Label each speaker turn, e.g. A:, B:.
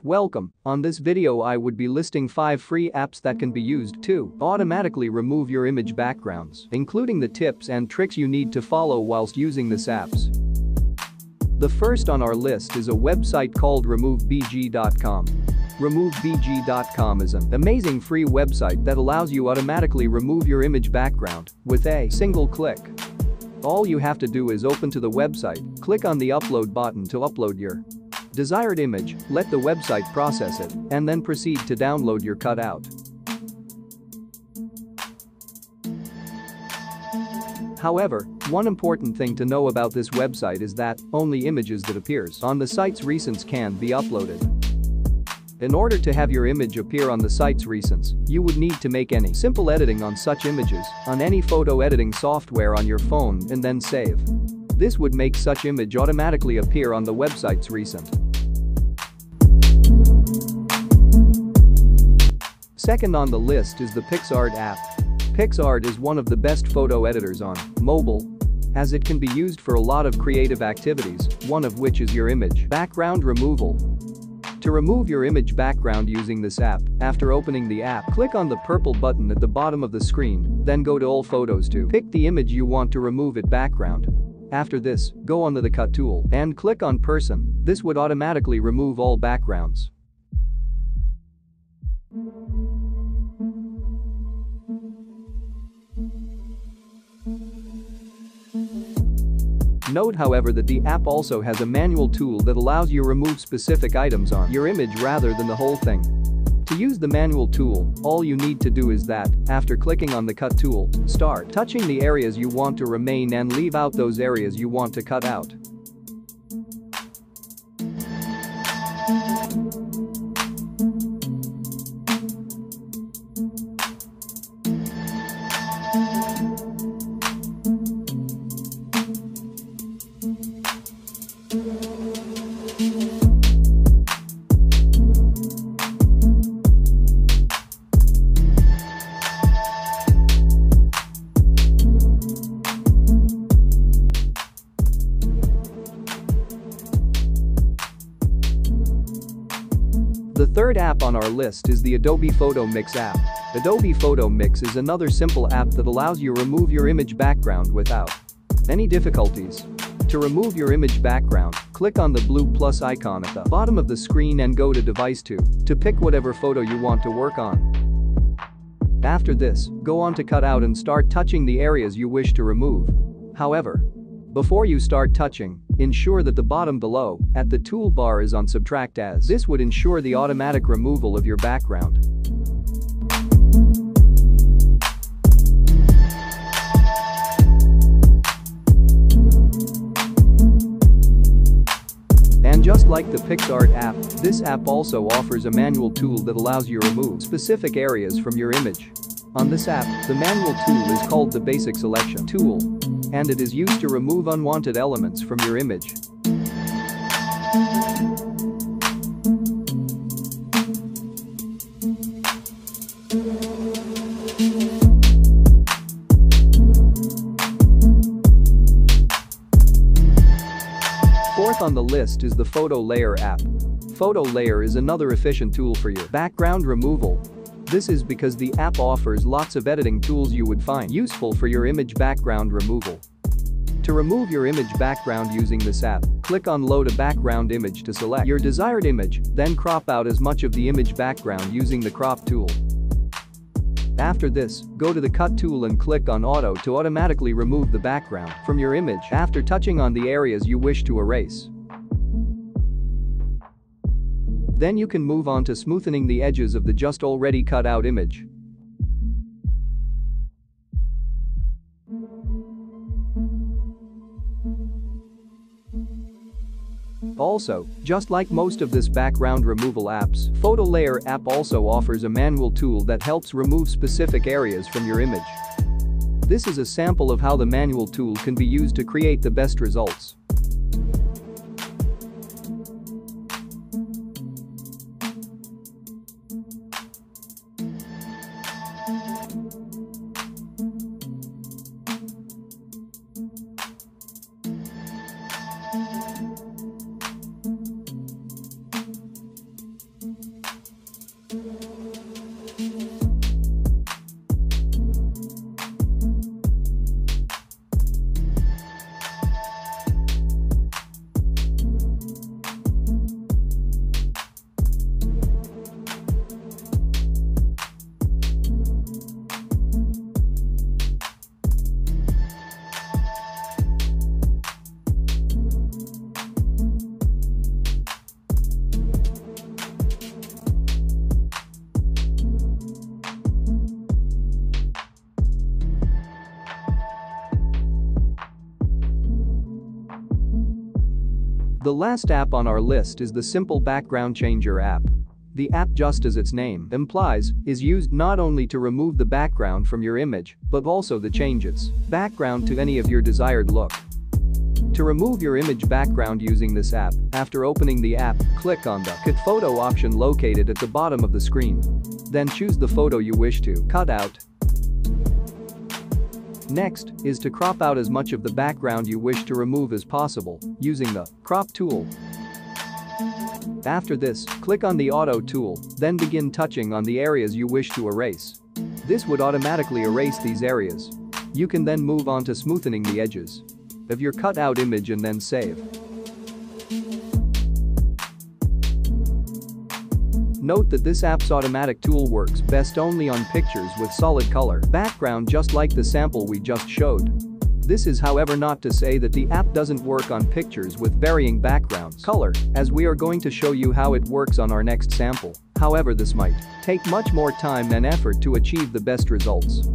A: Welcome. On this video I would be listing 5 free apps that can be used to automatically remove your image backgrounds, including the tips and tricks you need to follow whilst using these apps. The first on our list is a website called removebg.com. Removebg.com is an amazing free website that allows you automatically remove your image background with a single click. All you have to do is open to the website, click on the upload button to upload your desired image, let the website process it, and then proceed to download your cutout. However, one important thing to know about this website is that only images that appears on the site's recents can be uploaded. In order to have your image appear on the site's recents, you would need to make any simple editing on such images on any photo editing software on your phone and then save. This would make such image automatically appear on the website's recent. Second on the list is the Picsart app. Picsart is one of the best photo editors on mobile, as it can be used for a lot of creative activities, one of which is your image background removal. To remove your image background using this app, after opening the app, click on the purple button at the bottom of the screen, then go to All Photos to pick the image you want to remove its background. After this, go onto the Cut tool and click on Person. This would automatically remove all backgrounds. Note, however, that the app also has a manual tool that allows you to remove specific items on your image rather than the whole thing. To use the manual tool, all you need to do is that, after clicking on the Cut tool, start touching the areas you want to remain and leave out those areas you want to cut out. The third app on our list is the Adobe Photo Mix app. Adobe Photo Mix is another simple app that allows you to remove your image background without any difficulties. To remove your image background, click on the blue plus icon at the bottom of the screen and go to Device to pick whatever photo you want to work on. After this, go on to Cutout and start touching the areas you wish to remove. However, before you start touching, ensure that the bottom below at the toolbar is on Subtract, as this would ensure the automatic removal of your background. And just like the Picsart app, this app also offers a manual tool that allows you to remove specific areas from your image. On this app, the manual tool is called the Basic Selection tool, and it is used to remove unwanted elements from your image. Fourth on the list is the Photo Layer app. Photo Layer is another efficient tool for your background removal. This is because the app offers lots of editing tools you would find useful for your image background removal. To remove your image background using this app, click on Load a Background Image to select your desired image, then crop out as much of the image background using the Crop tool. After this, go to the Cut tool and click on Auto to automatically remove the background from your image after touching on the areas you wish to erase. Then you can move on to smoothing the edges of the just already cut out image. Also, just like most of this background removal apps, Photo Layer app also offers a manual tool that helps remove specific areas from your image. This is a sample of how the manual tool can be used to create the best results. The last app on our list is the Simple Background Changer app. The app, just as its name implies, is used not only to remove the background from your image, but also the changes background to any of your desired look. To remove your image background using this app, after opening the app, click on the Cut Photo option located at the bottom of the screen. Then choose the photo you wish to cut out. Next is to crop out as much of the background you wish to remove as possible using the Crop tool. After this, click on the Auto tool, then begin touching on the areas you wish to erase. This would automatically erase these areas. You can then move on to smoothing the edges of your cut out image and then save. Note that this app's automatic tool works best only on pictures with solid color background, just like the sample we just showed. This is, however, not to say that the app doesn't work on pictures with varying background color, as we are going to show you how it works on our next sample. However, this might take much more time and effort to achieve the best results.